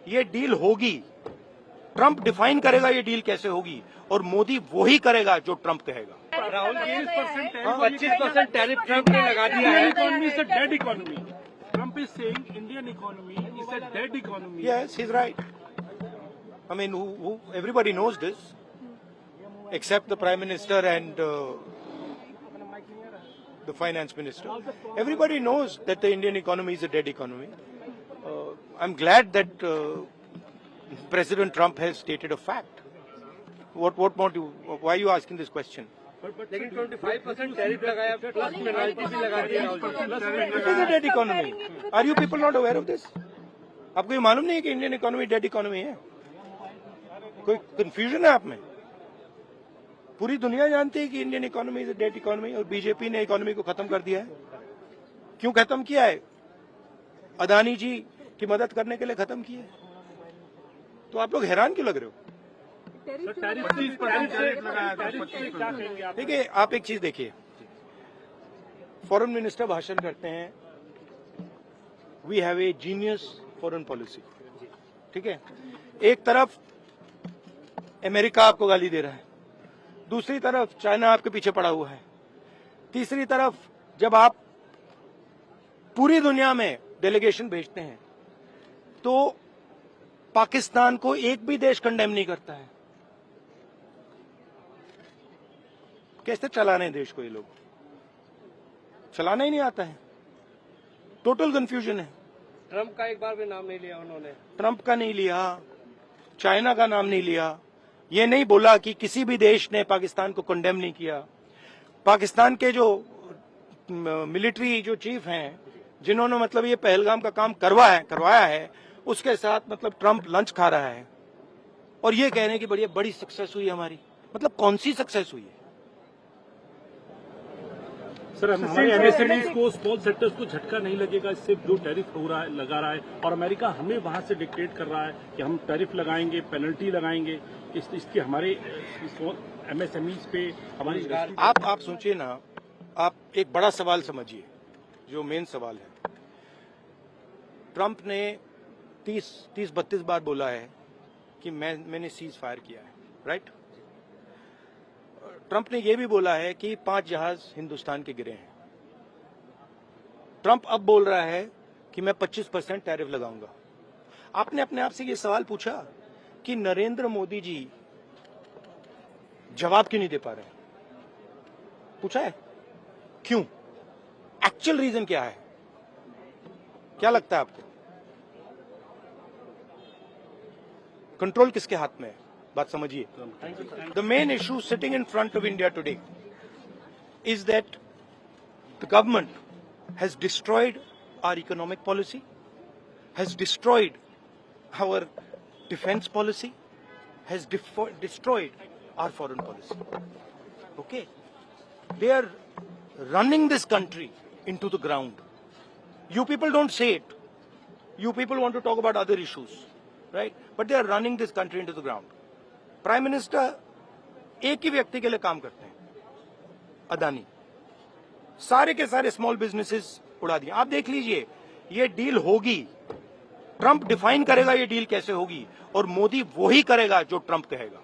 ये डील होगी। Trump define करेगा ये डील कैसे होगी, और मोदी वो ही करेगा जो ट्रंप कहेगा। राहुल जी 25% टैरिफ ट्रंप ने लगा दिया है। Economy is a dead economy. Trump is saying Indian economy is a dead economy. Yes, he's right. I mean, everybody knows this, except the Prime Minister and the Finance Minister. Everybody knows that the Indian economy is a dead economy. I'm glad that President Trump has stated a fact. What more do you, why are you asking this question? लेकिन 25% tariff लगाया, plus penalty भी लगा दी Rahul ji. It is a dead economy. Are you people not aware of this? आपको ये मालूम नहीं है कि इंडियन इकोनॉमी डेड इकोनॉमी है? कोई कंफ्यूजन है आप में? पूरी दुनिया जानती है कि Indian economy is a dead economy, और बीजेपी ने इकोनॉमी को खत्म कर दिया है। क्यों खत्म किया है? अदानी जी की मदद करने के लिए खत्म किया है। तो आप लोग हैरान क्यों लग रहे हो? देखिए, आप एक चीज देखिए, फॉरेन मिनिस्टर भाषण करते हैं, we have a genius foreign policy, ठीक है। एक तरफ अमेरिका आपको गाली दे रहा है, दूसरी तरफ चाइना आपके पीछे पड़ा हुआ है, तीसरी तरफ जब आप पूरी दुनिया में डेलीगेशन भेजते हैं तो पाकिस्तान को एक भी देश कंडेम नहीं करता है। कैसे चलाने देश को? ये लोग चलाना ही नहीं आता है। टोटल कंफ्यूजन है। ट्रंप का एक बार भी नाम नहीं लिया उन्होंने। ट्रंप का नहीं लिया, चाइना का नाम नहीं लिया, ये नहीं बोला कि किसी भी देश ने पाकिस्तान को कंडेम नहीं किया। पाकिस्तान के जो मिलिट्री जो चीफ हैं, जिन्होंने मतलब ये पहलगाम का काम करवाया है, उसके साथ मतलब ट्रंप लंच खा रहा है और ये कह रहे हैं कि बढ़िया बड़ी सक्सेस हुई हमारी। मतलब कौन सी सक्सेस हुई है? सर, हमारे एमएसएमईज को, स्मॉल सेक्टर्स को झटका नहीं लगेगा इससे जो टैरिफ हो रहा है, लगा रहा है, और अमेरिका हमें वहां से डिक्टेट कर रहा है कि हम टैरिफ लगाएंगे, पेनल्टी लगाएंगे, इसके हमारे एमएसएमईज पे हमारी। आप सोचिए ना, आप एक बड़ा सवाल समझिए, जो मेन सवाल है। ट्रंप ने 30-32 बार बोला है कि मैंने सीज फायर किया है, राइट। ट्रंप ने यह भी बोला है कि 5 जहाज हिंदुस्तान के गिरे हैं। ट्रंप अब बोल रहा है कि मैं 25% टैरिफ लगाऊंगा। आपने अपने आप से ये सवाल पूछा कि नरेंद्र मोदी जी जवाब क्यों नहीं दे पा रहे? पूछा है क्यों? एक्चुअल रीजन क्या है? क्या लगता है आपको? कंट्रोल किसके हाथ में है? बात समझिए। The main issue sitting in front of India today is that the government has destroyed our economic policy, has destroyed our defence policy, has destroyed our foreign policy. Okay, they are running this country into the ground. You people don't say it. You people want to talk about other issues, right? But they are running this country into the ground. Prime Minister एक ही व्यक्ति के लिए काम करते हैं, अदानी। सारे के सारे स्मॉल बिजनेसेस उड़ा दिए। आप देख लीजिए, ये डील होगी। ट्रंप डिफाइन करेगा ये डील कैसे होगी, और मोदी वो ही करेगा जो ट्रंप कहेगा।